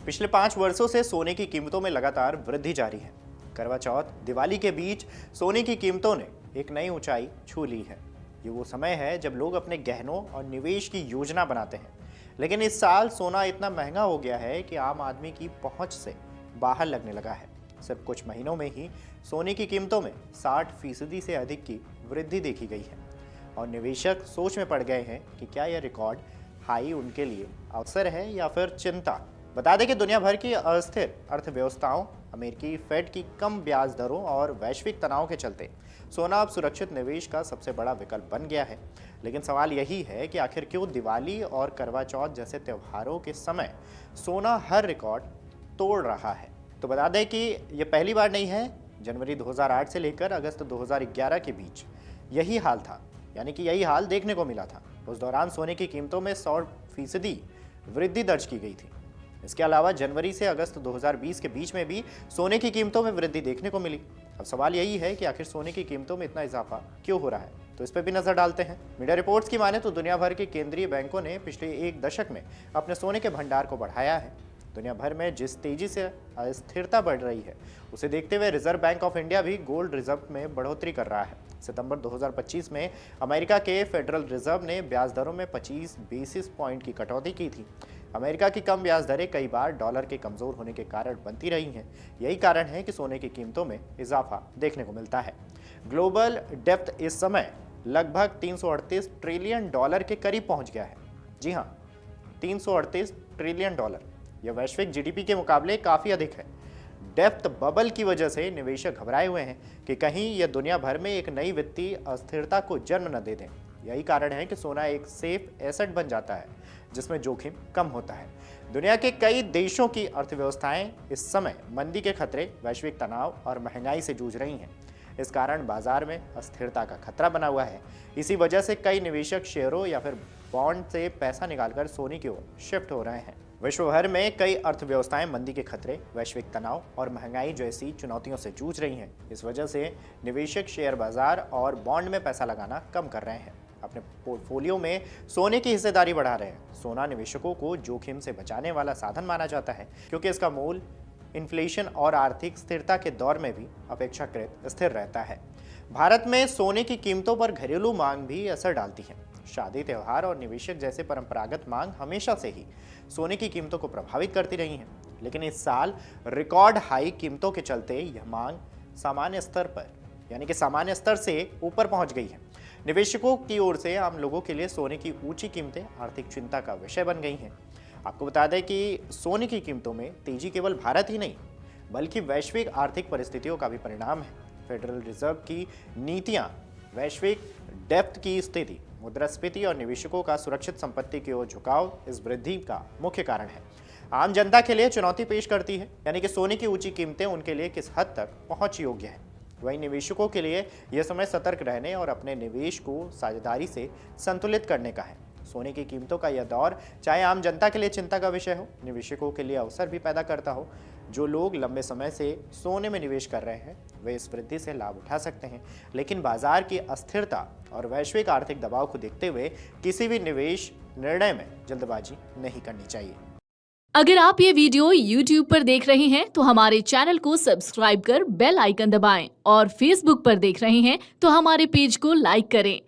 पिछले 5 वर्षों से सोने की कीमतों में लगातार वृद्धि जारी है। करवा चौथ, दिवाली के बीच सोने की कीमतों ने एक नई ऊंचाई छू ली है। ये वो समय है जब लोग अपने गहनों और निवेश की योजना बनाते हैं। लेकिन इस साल सोना इतना महंगा हो गया है कि आम आदमी की पहुंच से बाहर लगने लगा है। सिर्फ कुछ महीनों में ही सोने की कीमतों में 60% से अधिक की वृद्धि देखी गई है और निवेशक सोच में पड़ गए हैं कि क्या यह रिकॉर्ड हाई उनके लिए अवसर है या फिर चिंता। बता दें कि दुनिया भर की अस्थिर अर्थव्यवस्थाओं, अमेरिकी फेड की कम ब्याज दरों और वैश्विक तनाव के चलते सोना अब सुरक्षित निवेश का सबसे बड़ा विकल्प बन गया है। लेकिन सवाल यही है कि आखिर क्यों दिवाली और करवा चौथ जैसे त्योहारों के समय सोना हर रिकॉर्ड तोड़ रहा है। तो बता दें कि ये पहली बार नहीं है। जनवरी 2008 से लेकर अगस्त 2011 के बीच यही हाल था, यानी कि यही हाल देखने को मिला था। उस दौरान सोने की कीमतों में 100% वृद्धि दर्ज की गई थी। इसके अलावा जनवरी से अगस्त 2020 के बीच में भी सोने की कीमतों में वृद्धि देखने को मिली। अब सवाल यही है कि आखिर सोने की कीमतों में इतना इजाफा क्यों हो रहा है, तो इस पर भी नजर डालते हैं। मीडिया रिपोर्ट्स की माने तो दुनिया भर के केंद्रीय बैंकों ने पिछले एक दशक में अपने सोने के भंडार को बढ़ाया है। दुनिया भर में जिस तेजी से अस्थिरता बढ़ रही है, उसे देखते हुए रिजर्व बैंक ऑफ इंडिया भी गोल्ड रिजर्व में बढ़ोतरी कर रहा है। सितंबर 2025 में अमेरिका के फेडरल रिजर्व ने ब्याज दरों में 25 बेसिस पॉइंट की कटौती की थी। अमेरिका की कम ब्याज दरें कई बार डॉलर के कमजोर होने के कारण बनती रही हैं। यही कारण है कि सोने की कीमतों में इजाफा देखने को मिलता है। ग्लोबल डेप्थ इस समय लगभग 338 ट्रिलियन डॉलर के करीब पहुंच गया है। जी हाँ, 338 ट्रिलियन डॉलर। यह वैश्विक जीडीपी के मुकाबले काफ़ी अधिक है। डेप्थ बबल की वजह से निवेशक घबराए हुए हैं कि कहीं यह दुनिया भर में एक नई वित्तीय अस्थिरता को जन्म न दे दें। यही कारण है कि सोना एक सेफ एसेट बन जाता है जिसमें जोखिम कम होता है। दुनिया के कई देशों की अर्थव्यवस्थाएं इस समय मंदी के खतरे, वैश्विक तनाव और महंगाई से जूझ रही हैं। इस कारण बाजार में अस्थिरता का खतरा बना हुआ है। इसी वजह से कई निवेशक शेयरों या फिर बॉन्ड से पैसा निकालकर सोने की ओर शिफ्ट हो रहे हैं। विश्व भर में कई अर्थव्यवस्थाएं मंदी के खतरे, वैश्विक तनाव और महंगाई जैसी चुनौतियों से जूझ रही हैं। इस वजह से निवेशक शेयर बाजार और बॉन्ड में पैसा लगाना कम कर रहे हैं, अपने पोर्टफोलियो में सोने की हिस्सेदारी बढ़ा रहे हैं। सोना निवेशकों को जोखिम से बचाने वाला साधन माना जाता है क्योंकि इसका मूल्य इन्फ्लेशन और आर्थिक स्थिरता के दौर में भी अपेक्षाकृत स्थिर रहता है। भारत में सोने की कीमतों पर घरेलू मांग भी असर डालती है। शादी, त्योहार और निवेशक जैसे परंपरागत मांग हमेशा से ही सोने की कीमतों को प्रभावित करती रही हैं। लेकिन इस साल रिकॉर्ड हाई कीमतों के चलते यह मांग सामान्य स्तर पर, यानी कि सामान्य स्तर से ऊपर पहुंच गई है। निवेशकों की ओर से आम लोगों के लिए सोने की ऊंची कीमतें आर्थिक चिंता का विषय बन गई हैं। आपको बता दें कि सोने की कीमतों में तेजी केवल भारत ही नहीं बल्कि वैश्विक आर्थिक परिस्थितियों का भी परिणाम है। फेडरल रिजर्व की नीतियां, वैश्विक डेप्थ की स्थिति, मुद्रास्फीति और निवेशकों का सुरक्षित संपत्ति की ओर झुकाव इस वृद्धि का मुख्य कारण है। आम जनता के लिए चुनौती पेश करती है, यानी कि सोने की ऊंची कीमतें उनके लिए किस हद तक पहुंच योग्य है। वहीं निवेशकों के लिए यह समय सतर्क रहने और अपने निवेश को साझेदारी से संतुलित करने का है। सोने की कीमतों का यह दौर चाहे आम जनता के लिए चिंता का विषय हो, निवेशकों के लिए अवसर भी पैदा करता हो। जो लोग लंबे समय से सोने में निवेश कर रहे हैं वे इस वृद्धि से लाभ उठा सकते हैं, लेकिन बाजार की अस्थिरता और वैश्विक आर्थिक दबाव को देखते हुए किसी भी निवेश निर्णय में जल्दबाजी नहीं करनी चाहिए। अगर आप ये वीडियो YouTube पर देख रहे हैं तो हमारे चैनल को सब्सक्राइब कर बेल आइकन दबाएं और Facebook पर देख रहे हैं तो हमारे पेज को लाइक करें।